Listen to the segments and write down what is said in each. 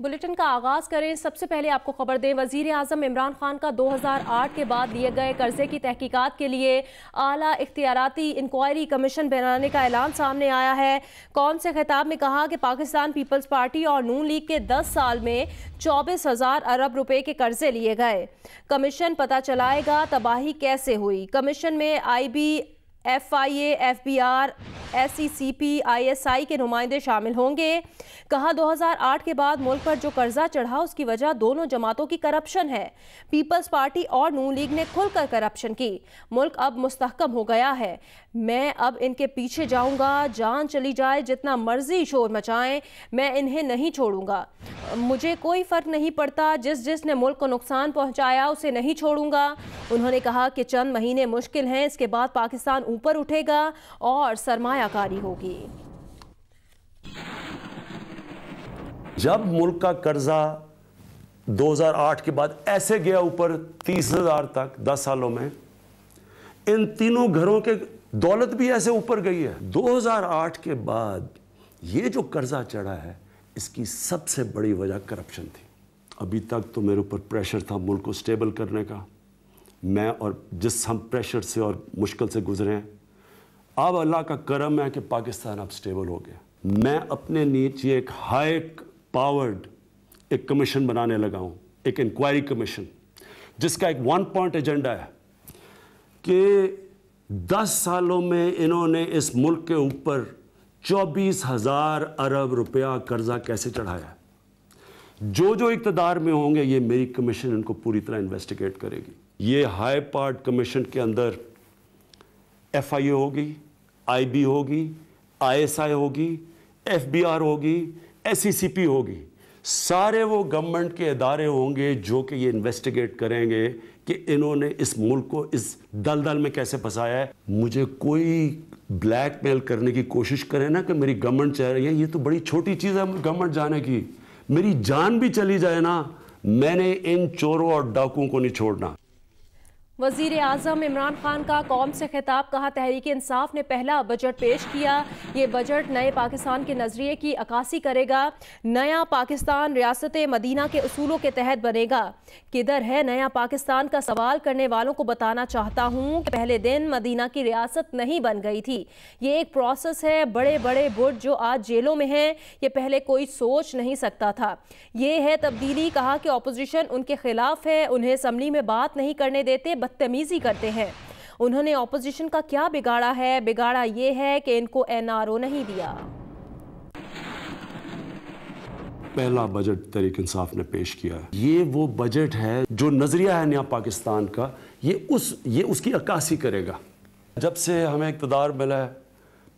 Bulletin का आगाज करें। सबसे पहले आपको खबर दें, वजीर आजम इमरान खान का 2008 के बाद लिए गए कर्जे की तहकीकात के लिए आला इख्तियाराती इंक्वायरी कमीशन बनाने का ऐलान सामने आया है। कौम से खिताब में कहा कि पाकिस्तान पीपल्स पार्टी और नून लीग के 10 साल में 24,000 अरब रुपए के कर्जे लिए गए। कमीशन पता चलाएगा तबाही कैसे हुई। कमीशन में IB, FIA, FBR, SECP, ISI के नुमाइंदे शामिल होंगे। कहा 2008 के बाद मुल्क पर जो कर्जा चढ़ा उसकी वजह दोनों जमातों की करप्शन है। पीपल्स पार्टी और नून लीग ने खुलकर करप्शन की। मुल्क अब मुस्तहकम हो गया है। मैं अब इनके पीछे जाऊंगा, जान चली जाए जितना मर्जी शोर मचाएं, मैं इन्हें नहीं छोड़ूंगा। मुझे कोई फर्क नहीं पड़ता, जिसने मुल्क को नुकसान पहुंचाया उसे नहीं छोड़ूंगा। उन्होंने कहा कि चंद महीने मुश्किल हैं, इसके बाद पाकिस्तान ऊपर उठेगा और सरमायाकारी होगी। जब मुल्क का कर्जा 2008 के बाद ऐसे गया ऊपर 30,000 तक 10 सालों में, इन तीनों घरों के दौलत भी ऐसे ऊपर गई है। 2008 के बाद ये जो कर्जा चढ़ा है इसकी सबसे बड़ी वजह करप्शन थी। अभी तक तो मेरे ऊपर प्रेशर था मुल्क को स्टेबल करने का, मैं और जिस हम प्रेशर से और मुश्किल से गुजरे हैं, अब अल्लाह का करम है कि पाकिस्तान अब स्टेबल हो गया। मैं अपने नीचे एक हाई पावर्ड एक कमीशन बनाने लगा हूँ, एक इंक्वायरी कमीशन, जिसका एक 1 पॉइंट एजेंडा है कि 10 सालों में इन्होंने इस मुल्क के ऊपर 24,000 अरब रुपया कर्जा कैसे चढ़ाया। जो इक़्तिदार में होंगे ये मेरी कमीशन इनको पूरी तरह इन्वेस्टिगेट करेगी। ये हाई पार्ट कमीशन के अंदर FIA होगी, IB होगी, ISI होगी, FBR होगी, SECP होगी। सारे वो गवर्नमेंट के इदारे होंगे जो कि ये इन्वेस्टिगेट करेंगे कि इन्होंने इस मुल्क को इस दलदल में कैसे फंसाया है। मुझे कोई ब्लैकमेल करने की कोशिश करे ना कि मेरी गवर्नमेंट चाह रही है, ये तो बड़ी छोटी चीज़ है गवर्नमेंट जाने की। मेरी जान भी चली जाए ना, मैंने इन चोरों और डाकुओं को नहीं छोड़ना। वजीर आजम इमरान खान का कौम से खिताब। कहा तहरीक इंसाफ ने पहला बजट पेश किया। ये बजट नए पाकिस्तान के नजरिए की अक्कासी करेगा। नया पाकिस्तान रियासत मदीना के उसूलों के तहत बनेगा। किधर है नया पाकिस्तान का सवाल करने वालों को बताना चाहता हूँ कि पहले दिन मदीना की रियासत नहीं बन गई थी। ये एक प्रोसेस है। बड़े बड़े बुर्ज जो आज जेलों में हैं, ये पहले कोई सोच नहीं सकता था। ये है तब्दीली। कहा कि ऑपोजिशन उनके खिलाफ है, उन्हें असम्बली में बात नहीं करने देते, बदतमीजी करते हैं। उन्होंने ऑपोजिशन का क्या बिगाड़ा है? बिगाड़ा ये है कि इनको NRO नहीं दिया। पहला बजट तहरीक इंसाफ ने पेश किया है। ये वो बजट है जो नजरिया है नया पाकिस्तान का, ये उसकी अक्कासी करेगा। जब से हमें इक़्तिदार मिला है,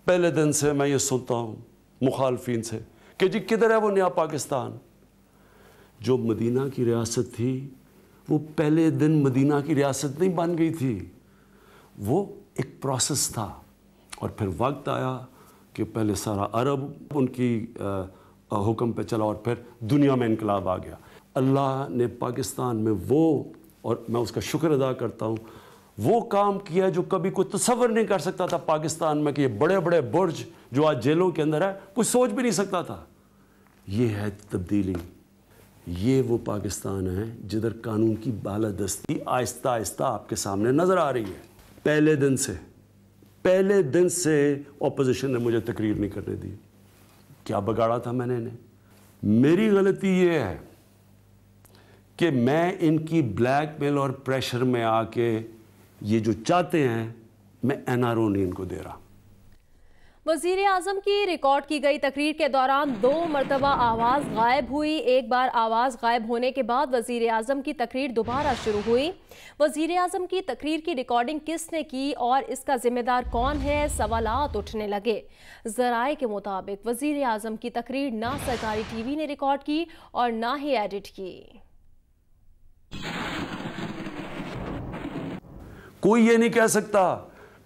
पहले दिन से मैं ये सुनता हूँ मुखालफिन से कि जी किधर है वो नया पाकिस्तान। जो मदीना की रियासत थी वो पहले दिन मदीना की रियासत नहीं बन गई थी, वो एक प्रोसेस था। और फिर वक्त आया कि पहले सारा अरब उनकी हुक्म पे चला और फिर दुनिया में इनकलाब आ गया। अल्लाह ने पाकिस्तान में वो, और मैं उसका शुक्र अदा करता हूँ, वो काम किया जो कभी कोई तसव्वुर नहीं कर सकता था पाकिस्तान में, कि ये बड़े बड़े बुर्ज जो आज जेलों के अंदर है कोई सोच भी नहीं सकता था। ये है तब्दीली। ये वो पाकिस्तान है जिधर कानून की बालादस्ती आहिस्ता आहिस्ता आपके सामने नजर आ रही है। पहले दिन से ऑपोजिशन ने मुझे तकरीर नहीं करने दी। क्या बिगाड़ा था मैंने इन्हें? मेरी गलती ये है कि मैं इनकी ब्लैकमेल और प्रेशर में आके ये जो चाहते हैं मैं NRO नहीं इनको दे रहा। वजीर आजम की रिकॉर्ड की गई तकरीर के दौरान 2 मरतबा आवाज़ गायब हुई। एक बार आवाज़ गायब होने के बाद वजीर आजम की तकरीर दोबारा शुरू हुई। वजीर आजम की तकरीर की रिकॉर्डिंग किसने की और इसका जिम्मेदार कौन है, सवालात उठने लगे। ज़राए के मुताबिक वजीर आजम की तकरीर ना सरकारी TV ने रिकॉर्ड की और ना ही एडिट की। कोई ये नहीं कह सकता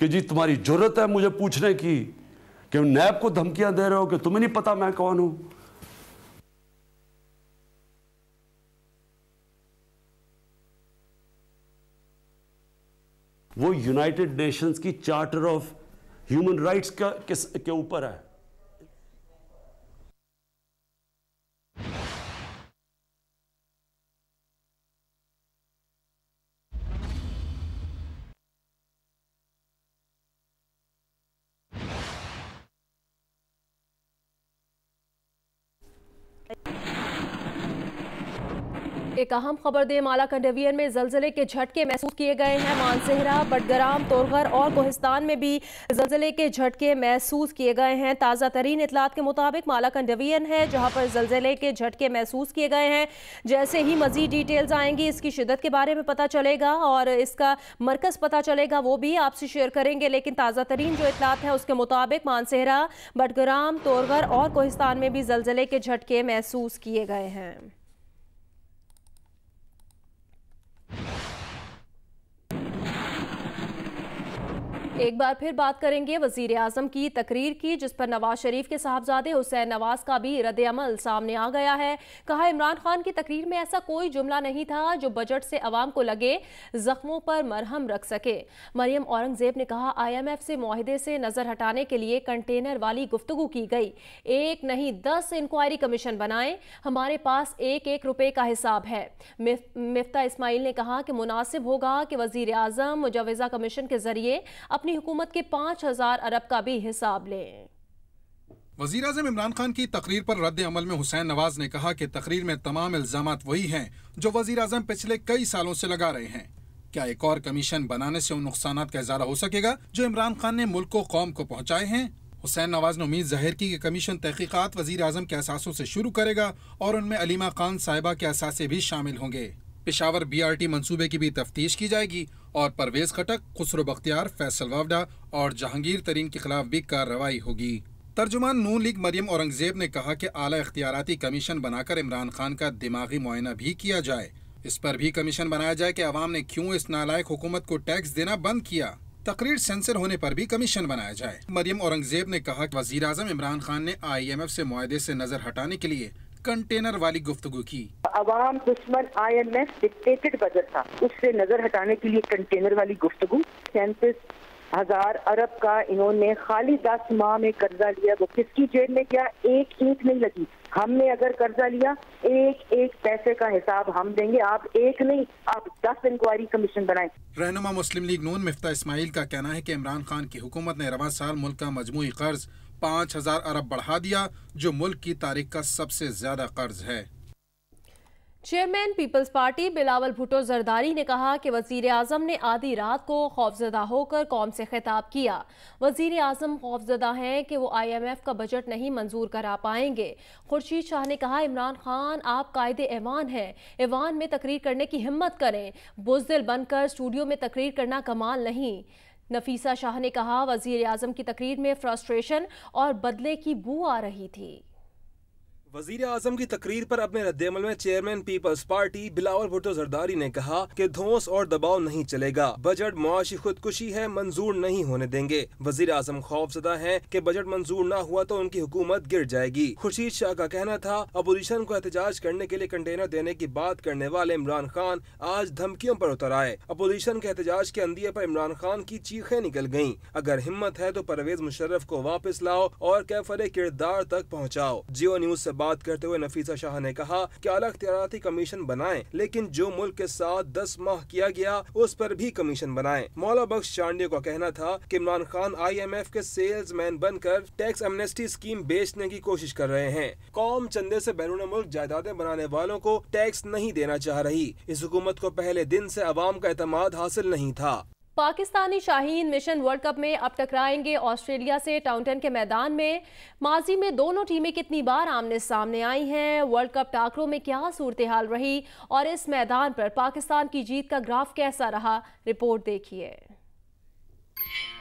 कि जी तुम्हारी जरूरत है मुझे पूछने की कि नैब को धमकियां दे रहे हो कि तुम्हें नहीं पता मैं कौन हूं। वो यूनाइटेड नेशंस की चार्टर ऑफ ह्यूमन राइट्स के ऊपर है। एक अहम खबर दे, मालाकंड डिवीजन में जलजले के झटके महसूस किए गए हैं। मानसेहरा, बटग्राम, तोरगर और कोहिस्तान में भी जलजले के झटके महसूस किए गए हैं। ताज़ा तरीन इतलात के मुताबिक मालाकंड डिवीजन है जहां पर जलजले के झटके महसूस किए गए हैं। जैसे ही मजीद डिटेल्स आएंगी, इसकी शिद्दत के बारे में पता चलेगा और इसका मरकज़ पता चलेगा, वो भी आपसे शेयर करेंगे। लेकिन ताज़ा तरीन जो इतलात है उसके मुताबिक मानसेहरा, बटग्राम, तोरगर और कोहिस्तान में भी जलजले के झटके महसूस किए गए हैं। एक बार फिर बात करेंगे वजीर आजम की तकरीर की, जिस पर नवाज शरीफ के साहबजादे हुसैन नवाज का भी रद्द-ए-अमल सामने आ गया है। कहा, इमरान खान की तकरीर में ऐसा कोई जुमला नहीं था जो बजट से अवाम को लगे जख्मों पर मरहम रख सके। मरियम औरंगजेब ने कहा, IMF से मुआहिदे से नजर हटाने के लिए कंटेनर वाली गुफ्तगू की गई। एक नहीं 10 इंक्वायरी कमीशन बनाए, हमारे पास एक रुपए का हिसाब है। मिफ्ता इस्माइल ने कहा कि मुनासिब होगा कि वजीर आजम मुजवजा कमीशन के जरिए अपनी हुकूमत के 5000 अरब का भी हिसाब लें। वजीर आज़म इमरान खान की तकरीर पर रद्द अमल में हुसैन नवाज ने कहा कि तकरीर में तमाम इल्जामात वही हैं जो वजीर आज़म पिछले कई सालों से लगा रहे हैं। क्या एक और कमीशन बनाने से उन नुकसानात का इजारा हो सकेगा जो इमरान खान ने मुल्क को कौम को पहुँचाए हैं? हुसैन नवाज ने उम्मीद जाहिर की कि कमीशन तहकीकात वजीर आज़म के असासों से शुरू करेगा और उनमें अलीमा खान साहिबा के असासे भी शामिल होंगे। पेशावर BRT मंसूबे की भी तफ्तीश की जाएगी और परवेज खटक, खुसरो बख्तियार, फैसल वावडा और जहांगीर तरीन के खिलाफ भी कार्रवाई होगी। तर्जुमान नून लीग मरियम औरंगजेब ने कहा कि आला इख्तियाराती कमीशन बनाकर इमरान खान का दिमागी मुआयना भी किया जाए। इस पर भी कमीशन बनाया जाए कि अवाम ने क्यों इस नालायक हुकूमत को टैक्स देना बंद किया। तकरीर सेंसर होने पर भी कमीशन बनाया जाए। मरियम औरंगजेब ने कहा कि वजीर आज़म इमरान खान ने IMF से मुआहदे से नजर हटाने के लिए कंटेनर वाली गुफ्तगू की। अवाम दुश्मन IMF डिक्टेटेड बजट था, उससे नजर हटाने के लिए कंटेनर वाली गुफ्तगू। 37,000 अरब का इन्होंने खाली 10 माह में कर्जा लिया। वो किसकी जेब में गया? एक ईंट नहीं लगी। हमने अगर कर्जा लिया, एक पैसे का हिसाब हम देंगे। आप एक नहीं, आप 10 इंक्वायरी कमीशन बनाएं। रहनुमा मुस्लिम लीग नून मिफ्ता इस्माइल का कहना है कि इमरान खान की हुकूमत ने रवा साल मुल्क का मजमूई कर्ज 5000 अरब बढ़ा दिया, जो मुल्क की तारीख का सबसे ज्यादा कर्ज है। Chairman Peoples Party Bilawal Bhutto Zardari ने कहा कि वजीर आजम ने आधी रात को खौफजदा होकर कौम से खिताब किया। वजीर आजम खौफजदा हैं कि वो IMF का बजट नहीं मंजूर करा पाएंगे। खुर्शीद शाह ने कहा, इमरान खान आप कायदे ऐवान हैं, ऐवान में तकरीर करने की हिम्मत करें, बुज़दिल बनकर स्टूडियो में तकरीर करना कमाल नहीं। नफीसा शाह ने कहा, वजीर आजम की तकरीर में फ्रस्ट्रेशन और बदले की बू आ रही थी। वजीर आजम की तकरीर पर अपने रद्द-ए-अमल में chairman Peoples Party Bilawal Bhutto Zardari ने कहा कि धौंस और दबाव नहीं चलेगा। बजट मुआशी खुदकुशी है, मंजूर नहीं होने देंगे। वजीर आजम खौफजदा हैं कि बजट मंजूर न हुआ तो उनकी हुकूमत गिर जाएगी। खुर्शीद शाह का कहना था, अपोजिशन को एहतजाज करने के लिए कंटेनर देने की बात करने वाले इमरान खान आज धमकियों पर उतर आए। अपोजिशन के एहतजाज के अंदिये पर इमरान खान की चीखें निकल गयी। अगर हिम्मत है तो परवेज मुशर्रफ को वापस लाओ और कैफरे किरदार तक पहुँचाओ। जियो न्यूज से बात करते हुए नफीसा शाह ने कहा कि आला इख्तियाराती कमीशन बनाएं, लेकिन जो मुल्क के साथ 10 माह किया गया उस पर भी कमीशन बनाएं। मौला बख्श चांडिया का कहना था कि इमरान खान IMF के सेल्समैन बनकर टैक्स एमनेस्टी स्कीम बेचने की कोशिश कर रहे हैं। कौम चंदे से बैरून मुल्क जायदादें बनाने वालों को टैक्स नहीं देना चाह रही। इस हुकूमत को पहले दिन से अवाम का एतमाद हासिल नहीं था। Pakistani Shaheen mission world cup में अब टकराएंगे ऑस्ट्रेलिया से टाउनटन के मैदान में। माजी में दोनों टीमें कितनी बार आमने सामने आई हैं, वर्ल्ड कप टाकरों में क्या सूरत हाल रही और इस मैदान पर पाकिस्तान की जीत का ग्राफ कैसा रहा, रिपोर्ट देखिए।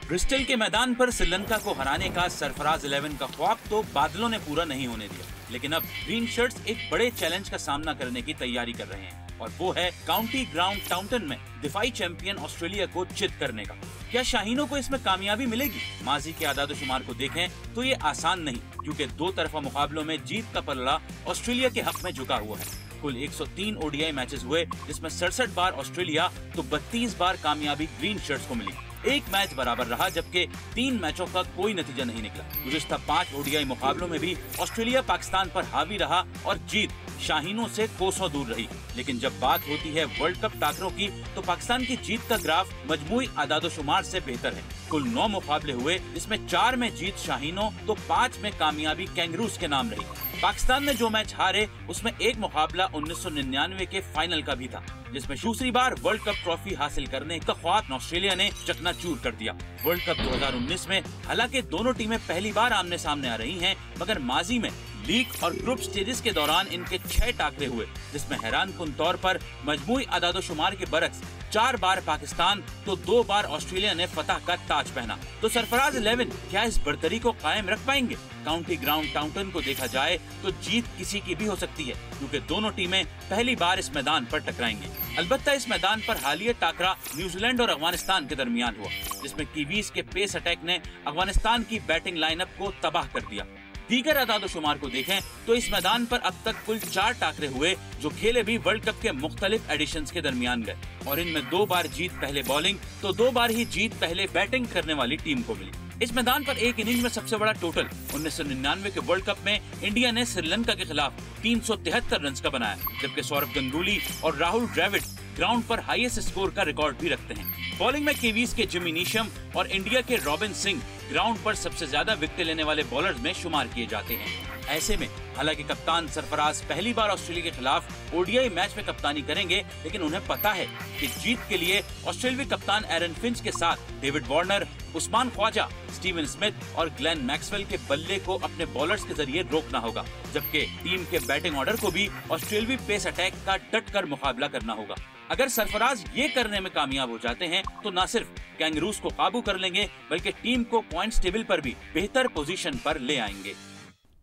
ब्रिस्टल के मैदान पर श्रीलंका को हराने का सरफराज 11 का ख्वाब तो बादलों ने पूरा नहीं होने दिया, लेकिन अब ग्रीन शर्ट्स एक बड़े चैलेंज का सामना करने की तैयारी कर रहे हैं और वो है काउंटी ग्राउंड टाउनटन में दिफाई चैंपियन ऑस्ट्रेलिया को चित करने का। क्या शाहीनों को इसमें कामयाबी मिलेगी? माजी के आदाद-ओ-शुमार को देखें तो ये आसान नहीं, क्योंकि दो तरफा मुकाबलों में जीत का पलड़ा ऑस्ट्रेलिया के हक में झुका हुआ है। कुल 103 ODI मैचेस हुए, जिसमें 67 बार ऑस्ट्रेलिया तो 32 बार कामयाबी ग्रीन शर्ट्स को मिली। एक मैच बराबर रहा, जबकि 3 मैचों का कोई नतीजा नहीं निकला। गुज़िश्ता 5 ODI मुकाबलों में भी ऑस्ट्रेलिया पाकिस्तान पर हावी रहा और जीत शाहीनों से कोसों दूर रही। लेकिन जब बात होती है वर्ल्ड कप टाकरों की, तो पाकिस्तान की जीत का ग्राफ मजमूई आदाद-ओ-शुमार से बेहतर है। कुल 9 मुकाबले हुए, इसमें 4 में जीत शाहीनों तो 5 में कामयाबी कैंगरूज के नाम रही। पाकिस्तान में जो मैच हारे उसमें एक मुकाबला 1999 के फाइनल का भी था, जिसमें दूसरी बार वर्ल्ड कप ट्रॉफी हासिल करने का ख्वाब ऑस्ट्रेलिया ने चकनाचूर कर दिया। वर्ल्ड कप 2019 में हालांकि दोनों टीमें पहली बार आमने सामने आ रही हैं, मगर माजी में लीग और ग्रुप स्टेजेस के दौरान इनके 6 टाकरे हुए, जिसमें हैरानकुन तौर पर मजमूई अदादोशुमार के बरक्स 4 बार पाकिस्तान तो 2 बार ऑस्ट्रेलिया ने फतह का ताज पहना। तो सरफराज 11 क्या इस बर्तरी को कायम रख पाएंगे? काउंटी ग्राउंड टाउटन को देखा जाए तो जीत किसी की भी हो सकती है, क्योंकि दोनों टीमें पहली बार इस मैदान पर टकराएंगी। अलबत्ता इस मैदान पर हालिया टाकरा न्यूजीलैंड और अफगानिस्तान के दरमियान हुआ, जिसमें कीवीज के पेस अटैक ने अफगानिस्तान की बैटिंग लाइनअप को तबाह कर दिया। दीगर अदादोशुमार को देखें तो इस मैदान पर अब तक कुल 4 टाकरे हुए, जो खेले भी वर्ल्ड कप के मुख्तलिफ एडिशंस के दरमियान गए, और इनमें 2 बार जीत पहले बॉलिंग तो 2 बार ही जीत पहले बैटिंग करने वाली टीम को मिली। इस मैदान पर एक इनिंग में सबसे बड़ा टोटल 1999 के वर्ल्ड कप में इंडिया ने श्रीलंका के खिलाफ 373 रन का बनाया, जबकि सौरभ गंगुली और राहुल द्रविड़ ग्राउंड पर हाईएस्ट स्कोर का रिकॉर्ड भी रखते हैं। बॉलिंग में कीवीज के जिमी नीशम और इंडिया के रॉबिन सिंह ग्राउंड पर सबसे ज्यादा विकेट लेने वाले बॉलर्स में शुमार किए जाते हैं। ऐसे में हालांकि कप्तान सरफराज पहली बार ऑस्ट्रेलिया के खिलाफ ओडीआई मैच में कप्तानी करेंगे, लेकिन उन्हें पता है कि जीत के लिए ऑस्ट्रेलियाई कप्तान एरन फिंच के साथ David Warner, Usman Khawaja, Steven Smith और ग्लेन मैक्सवेल के बल्ले को अपने बॉलर्स के जरिए रोकना होगा, जबकि टीम के बैटिंग ऑर्डर को भी ऑस्ट्रेलियाई पेस अटैक का डट कर मुकाबला करना होगा। अगर सरफराज ये करने में कामयाब हो जाते हैं तो न सिर्फ कैंगरूज को काबू कर लेंगे, बल्कि टीम को पॉइंट्स टेबल पर भी बेहतर पोजीशन पर ले आएंगे।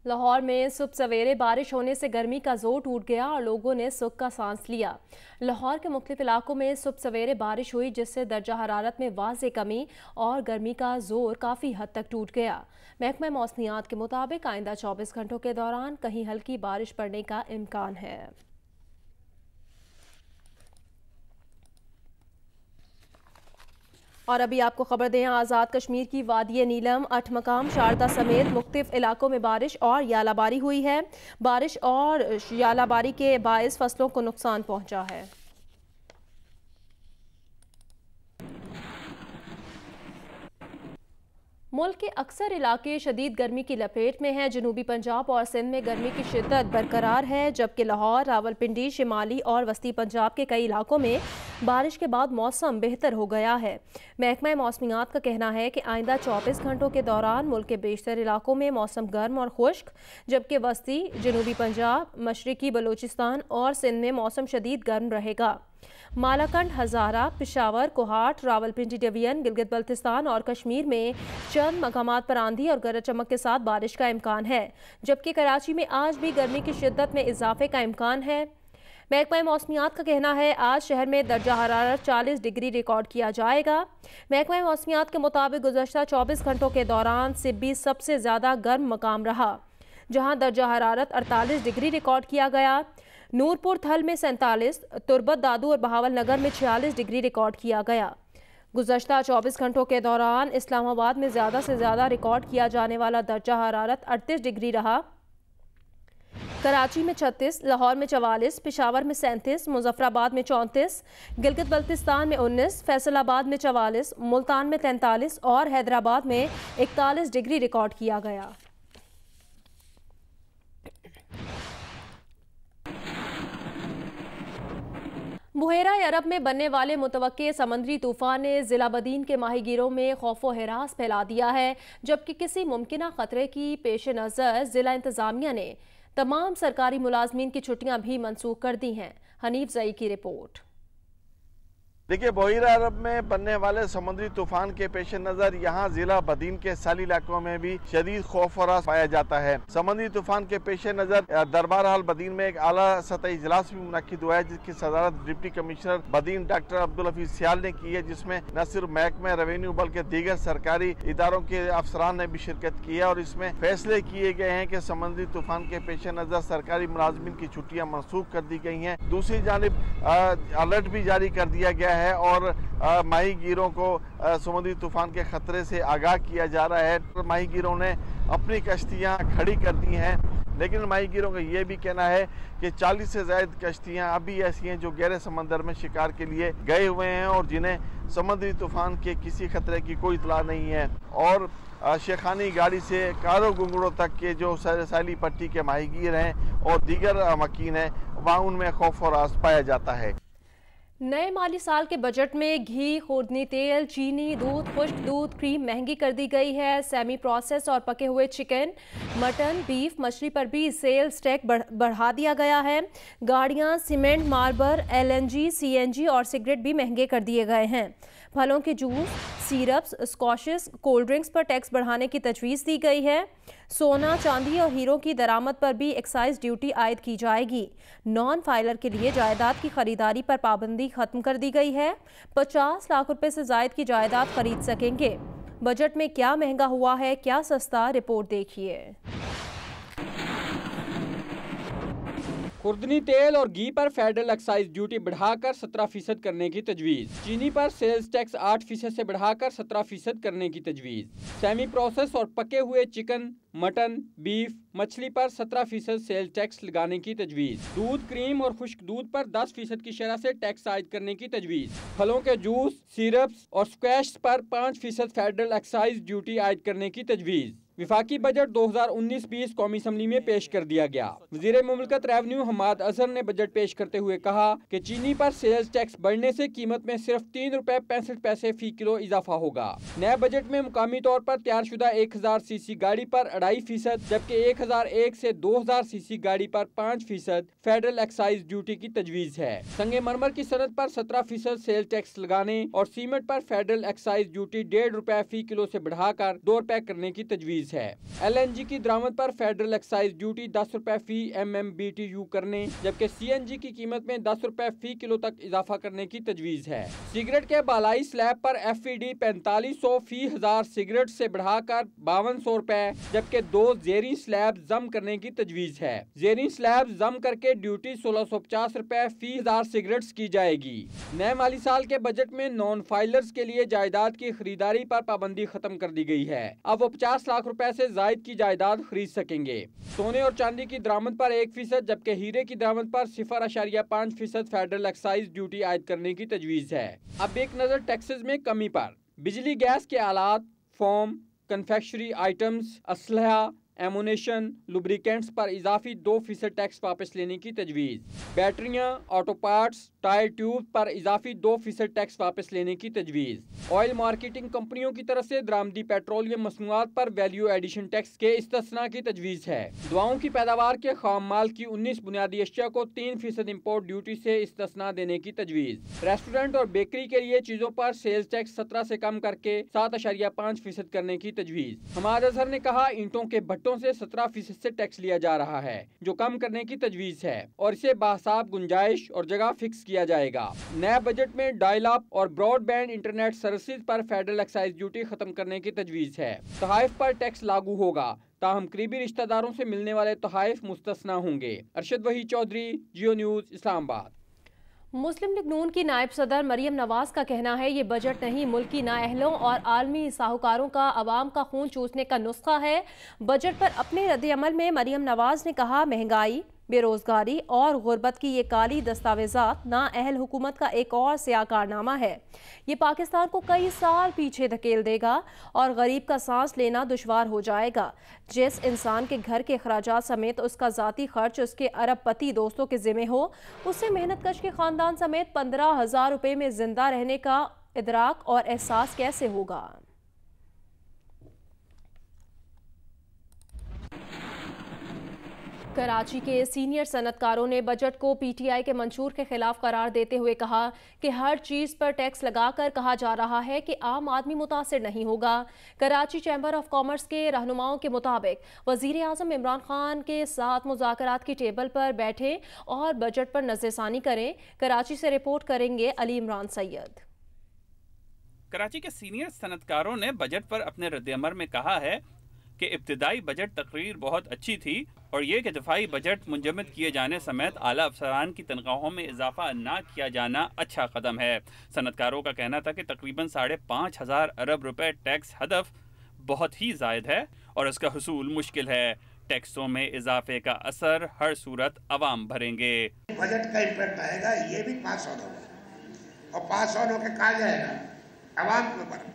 लाहौर में सुबह सवेरे बारिश होने से गर्मी का जोर टूट गया और लोगों ने सुख का सांस लिया। लाहौर के मुख्तलिफ इलाकों में सुबह सवेरे बारिश हुई, जिससे दर्जा हरारत में वाज़े कमी और गर्मी का जोर काफ़ी हद तक टूट गया। महकमा मौसमियात के मुताबिक आइंदा 24 घंटों के दौरान कहीं हल्की बारिश पड़ने का इम्कान है। और अभी आपको खबर दें, आज़ाद कश्मीर की वादिय नीलम, 8 मकाम, शारदा समेत मुख्तलिफ इलाकों में बारिश और यालाबारी हुई है। बारिश और यालाबारी के बायस फसलों को नुकसान पहुंचा है। मुल्क के अक्सर इलाके शदीद गर्मी की लपेट में हैं। जनूबी पंजाब और सिंध में गर्मी की शिद्दत बरकरार है, जबकि लाहौर, रावलपिंडी, शिमाली और वस्ती पंजाब के कई इलाकों में बारिश के बाद मौसम बेहतर हो गया है। महकमा मौसमियात का कहना है कि आइंदा 24 घंटों के दौरान मुल्क के बेशतर इलाकों में मौसम गर्म और खुश्क, जबकि वस्ती, जनूबी पंजाब, मशरकी बलूचिस्तान और सिंध में मौसम शदीद गर्म रहेगा। मालाकंड, हज़ारा, पिशावर, कोहाट, रावलपिंडी डिवीजन, गिलगित बल्तिस्तान और कश्मीर में चंद मकामात पर आंधी और गरज चमक के साथ बारिश का इम्कान है, जबकि कराची में आज भी गर्मी की शिद्दत में इजाफे का इम्कान है। महकमा मौसमियात का कहना है आज शहर में दर्जा हरारत 40 डिग्री रिकॉर्ड किया जाएगा। महकमा मौसमियात के मुताबिक गुज़श्ता 24 घंटों के दौरान सिब्बी सबसे ज़्यादा गर्म मकाम रहा, जहाँ दर्जा हरारत 48 डिग्री रिकॉर्ड किया गया। नूरपुर थल में 47, तुरबत, दादू और बहावल नगर में 46 डिग्री रिकॉर्ड किया गया। गुज़श्ता 24 घंटों के दौरान इस्लामाबाद में ज़्यादा से ज़्यादा रिकॉर्ड किया जाने वाला दर्जा हरारत 38 डिग्री रहा। कराची में 36, लाहौर में 44, पिशावर में 37, मुजफ्फराबाद में 34, गिलगित बल्तिस्तान में 19, फैसलाबाद में 44, मुल्तान में 43 और हैदराबाद में 41 डिग्री रिकॉर्ड किया गया। बुहेरा अरब में बनने वाले मुतवक्के समंदरी तूफान ने ज़िला बदीन के माहीगीरों में खौफ व हिरास फैला दिया है, जबकि किसी मुमकिना खतरे की पेश नज़र ज़िला इंतज़ामिया ने तमाम सरकारी मुलाजमीन की छुट्टियां भी मनसूख कर दी हैं। हनीफ जई की रिपोर्ट। देखिए, बुहेरा अरब में बनने वाले समुद्री तूफान के पेश नजर यहाँ जिला बदीन के साली इलाकों में भी शदीद खौफ और रास पाया जाता है। समुद्री तूफान के पेश नजर दरबार हाल बदीन में एक आला सतही इजलास भी मुनक्किद हुआ है, जिसकी सदारत deputy commissioner Badin doctor Abdul Hafeez Sial ने की है, जिसमें न सिर्फ महकमा रेवेन्यू बल्कि दीगर सरकारी इदारों के अफसरान ने भी शिरकत की है और इसमें फैसले किए गए हैं कि समुद्री तूफान के पेश नजर सरकारी मुलाजमीन की छुट्टियां मनसूख कर दी गई हैं। दूसरी जानिब अलर्ट भी जारी कर दिया गया है और माहीगीरों को समुद्री तूफान के खतरे से आगाह किया जा रहा है। माहीगीरों ने अपनी कश्तियां खड़ी कर दी हैं लेकिन माहीगीरों का ये भी कहना है कि 40 से ज़ायद कश्तियाँ अभी ऐसी हैं जो गहरे समंदर में शिकार के लिए गए हुए हैं और जिन्हें समुद्री तूफान के किसी खतरे की कोई इतला नहीं है। और शेखानी गाड़ी से कारो गुंगड़ों तक के जो सैली पट्टी के माहीगीर हैं और दीगर मकीन हैं, वहाँ उनमें खौफ और आस पाया जाता है। नए माली साल के बजट में घी, खुर्दनी तेल, चीनी, दूध, खुश्क दूध, क्रीम महंगी कर दी गई है। सेमी प्रोसेस और पके हुए चिकन, मटन, बीफ, मछली पर भी सेल्स टैक्स बढ़ा दिया गया है। गाड़ियां, सीमेंट, मार्बर, LNG, CNG और सिगरेट भी महंगे कर दिए गए हैं। फलों के जूस, सिरप्स, स्कॉशेस, कोल्ड ड्रिंक्स पर टैक्स बढ़ाने की तजवीज़ दी गई है। सोना, चांदी और हीरों की दरामद पर भी एक्साइज ड्यूटी आयद की जाएगी। नॉन फाइलर के लिए जायदाद की खरीदारी पर पाबंदी खत्म कर दी गई है। 50 लाख रुपए से जायद की जायदाद खरीद सकेंगे। बजट में क्या महंगा हुआ है, क्या सस्ता, रिपोर्ट देखिए। खुर्दनी तेल और घी पर फेडरल एक्साइज ड्यूटी बढ़ाकर 17% करने की तजवीज़। चीनी पर सेल्स टैक्स 8% से बढ़ाकर 17% करने की तजवीज़। सेमी प्रोसेस और पके हुए चिकन, मटन, बीफ, मछली पर 17% सेल्स टैक्स लगाने की तजवीज़। दूध, क्रीम और खुश्क दूध पर 10% की शरह से टैक्स आयद करने की तजवीज़। फलों के जूस, सिरप्स और स्क्वैश पर 5% फेडरल एक्साइज ड्यूटी आयद करने की तजवीज़। विफाकी बजट 2019-20 कौमी असम्बली में पेश कर दिया गया। वज़ीर मुमलकत रेवन्यू हमाद अजहर ने बजट पेश करते हुए कहा कि चीनी पर सेल्स टैक्स बढ़ने से कीमत में सिर्फ 3 रुपए 65 पैसे फी किलो इजाफा होगा। नए बजट में मुकामी तौर पर तैयारशुदा 1000 सीसी गाड़ी पर 2.5%, जबकि 1001 से 2000 सीसी गाड़ी पर 5% फेडरल एक्साइज ड्यूटी की तजवीज़ है। संगे मरमर की सनत पर 17% सेल्स टैक्स लगाने और सीमेंट पर फेडरल एक्साइज ड्यूटी 1.5 रुपए फी किलो से बढ़ाकर 2 रुपए करने की तजवीज़ है। LNG की दरामद पर फेडरल एक्साइज ड्यूटी 10 रुपए फी MMBTU करने, जबकि CNG की कीमत में 10 रुपए फी किलो तक इजाफा करने की तजवीज़ है। सिगरेट के बालाई स्लैब पर FED 4500 फी 1000 सिगरेट से बढ़ाकर 5200 रुपए, जबकि 2 जेरी स्लैब जम करने की तजवीज़ है। जेरी स्लैब जम करके ड्यूटी 1650 रुपए फी 1000 सिगरेट्स की जाएगी। नए माली साल के बजट में नॉन फाइलर्स के लिए जायदाद की खरीदारी पर पाबंदी खत्म कर दी गई है। अब वो 50 लाख रुपए से जायद की जायदाद खरीद सकेंगे। सोने और चांदी की दरामद पर 1%, जबकि हीरे की दरामद पर 0.5% फेडरल एक्साइज ड्यूटी आयद करने की तजवीज़ है। अब एक नजर टैक्सेस में कमी पर। बिजली गैस के आलात, फोम, कन्फेक्शनरी आइटम्स, असलहा, एमुनेशन, लुब्रिकेंट्स पर इजाफी 2% टैक्स वापस लेने की तजवीज़। बैटरियां, ऑटो पार्ट्स, टायर ट्यूब पर इजाफी 2% टैक्स वापस लेने की तजवीज़। ऑयल मार्केटिंग कंपनियों की तरफ से दरामदी पेट्रोलियम मसनूआत पर वैल्यू एडिशन टैक्स के इस्तिस्ना की तजवीज़ है। दवाओं की पैदावार के खाम माल की 19 बुनियादी अशिया को 3% इम्पोर्ट ड्यूटी से इस्तिस्ना देने की तजवीज़। रेस्टोरेंट और बेकरी के लिए चीजों पर सेल्स टैक्स 17 से कम करके 7.5% करने की तजवीज़। हमाद अजहर ने कहा, ईंटों के भट्टों से 17% से टैक्स लिया जा रहा है, जो कम करने की तजवीज़ है और इसे बाहिसाब गुंजाइश और जगह फिक्स किया जाएगा। नए बजट में डायल अप और ब्रॉडबैंड इंटरनेट सर्विसेज पर फेडरल एक्साइज ड्यूटी खत्म करने की तजवीज़ है। तोहाइफ पर टैक्स लागू होगा, ताहम करीबी रिश्तेदारों से मिलने वाले तोहाइफ मुस्तस्ना होंगे। अरशद वही चौधरी, जियो न्यूज़, इस्लामाबाद। मुस्लिम लीग नून की नायब सदर मरियम नवाज का कहना है, ये बजट नहीं मुल्की नाअहलों और आलमी साहूकारों का अवाम का खून चूसने का नुस्खा है। बजट पर अपने रद्द-ए-अमल में मरियम नवाज ने कहा, महंगाई, बेरोजगारी और गुर्बत की ये काली दस्तावेजात नाअहल हुकूमत का एक और सियाह कारनामा है। ये पाकिस्तान को कई साल पीछे धकेल देगा और गरीब का सांस लेना दुश्वार हो जाएगा। जिस इंसान के घर के खर्चात समेत उसका ज़ाती खर्च उसके अरबपति दोस्तों के ज़िम्मे हो, उससे मेहनत कश के ख़ानदान समेत 15,000 रुपये में ज़िंदा रहने का इदराक और एहसास कैसे होगा। कराची के सीनियर सनतकारों ने बजट को PTI के मंशूर के खिलाफ करार देते हुए कहा कि हर चीज़ पर टैक्स लगाकर कहा जा रहा है कि आम आदमी मुतासिर नहीं होगा। कराची चैम्बर ऑफ कॉमर्स के रहनुमाओं के मुताबिक वज़ीर आज़म इमरान खान के साथ मुज़ाकरात की टेबल पर बैठे और बजट पर नज़रसानी करें। कराची से रिपोर्ट करेंगे अली इमरान सैयद। कराची के सीनियर सनतकारों ने बजट पर अपने रद्द-ए-अमल में कहा है कि इब्तिदाई बजट तकरीर बहुत अच्छी थी और ये कि दफाई बजट मुंजमद किए जाने समेत आला अफसरान की तनख्वाहों में इजाफा ना किया जाना अच्छा कदम है। सनतकारों का कहना था कि तकरीबन 5,500 अरब रुपए टैक्स हदफ बहुत ही ज़ायद है और इसका हुसूल मुश्किल है। टैक्सों में इजाफे का असर हर सूरत अवाम भरेंगे। बजट का इम्पैक्ट आएगा, ये भी पास ऑन होगा और पास ऑन होकर कहा जाएगा अवाम के ऊपर,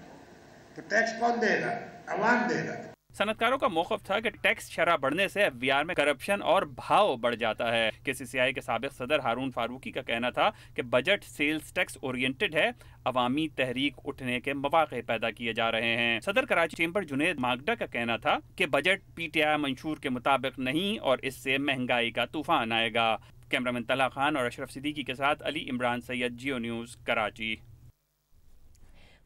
तो टैक्स कौन देगा? अवाम देगा। सनतकारों का मौक़िफ़ था कि टैक्स शरह बढ़ने से एफबीआर में करप्शन और भाव बढ़ जाता है। KCCI के साबिक़ सदर हारून फारूकी का कहना था कि बजट सेल्स टैक्स ओरिएंटेड है, अवामी तहरीक उठने के मौक़े पैदा किए जा रहे हैं। सदर कराची चेंबर जुनेद मागडा का कहना था कि बजट PTI मंशूर के मुताबिक नहीं और इससे महंगाई का तूफान आएगा। कैमरामैन तला खान और अशरफ सिद्दीकी के साथ अली इमरान सैयद, जियो न्यूज़, कराची।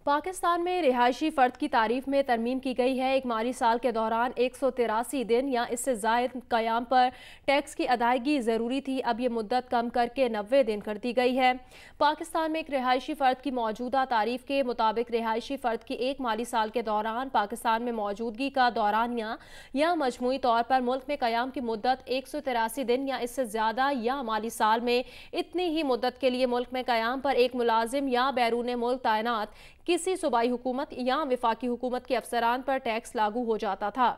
पाकिस्तान में रिहायशी फ़र्द की तारीफ में तरमीम की गई है। एक माली साल के दौरान 183 दिन या इससे ज़ायद क़याम पर टैक्स की अदायगी ज़रूरी थी, अब ये मुद्दत कम करके 90 दिन कर दी गई है। पाकिस्तान में एक रिहायशी फ़र्द की मौजूदा तारीफ के मुताबिक रिहायशी फ़र्द की एक माली साल के दौरान पाकिस्तान में मौजूदगी का दौरानिया या मजमूई तौर पर मुल्क में क़याम की मुद्दत 183 दिन या इससे ज़्यादा या माली साल में इतनी ही मुद्दत के लिए मुल्क में क़याम पर एक मुलाजिम या बैरून मुल्क तैनात किसी सूबाई हुकूमत या विफाकी हुकूमत के अफसरान पर टैक्स लागू हो जाता था।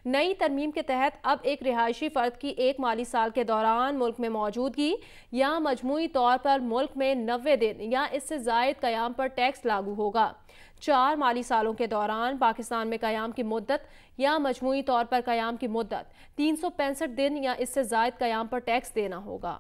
नई तरमीम के तहत अब एक रिहायशी फ़र्द की एक माली साल के दौरान मुल्क में मौजूदगी या मजमूई तौर पर मुल्क में 90 दिन या इससे ज़ायद क़याम पर टैक्स लागू होगा। 4 माली सालों के दौरान पाकिस्तान में क़याम की मुद्दत या मजमूई तौर पर क़याम की मुद्दत 365 दिन या इससे ज़ायद क़याम पर टैक्स देना होगा।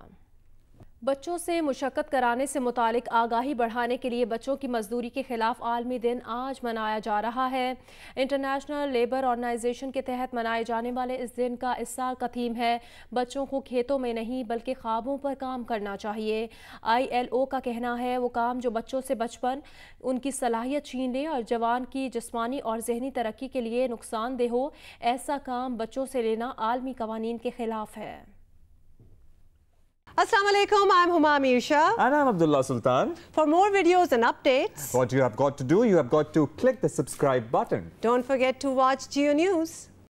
बच्चों से मुशक्क़त कराने से मुतालिक आगाही बढ़ाने के लिए बच्चों की मजदूरी के खिलाफ आलमी दिन आज मनाया जा रहा है। इंटरनेशनल लेबर ऑर्गेनाइजेशन के तहत मनाए जाने वाले इस दिन का इस साल का थीम है बच्चों को खेतों में नहीं बल्कि ख्वाबों पर काम करना चाहिए। ILO का कहना है वो काम जो बच्चों से बचपन उनकी सलाहियत छीन ले और जवान की जिस्मानी और जहनी तरक्की के लिए नुकसानदेह हो, ऐसा काम बच्चों से लेना आलमी कवानीन के खिलाफ है। Assalamu alaikum, I'm Huma Amirsha. And I'm Abdullah Sultan. For more videos and updates, what you have got to do, you have got to click the subscribe button. Don't forget to watch Geo News.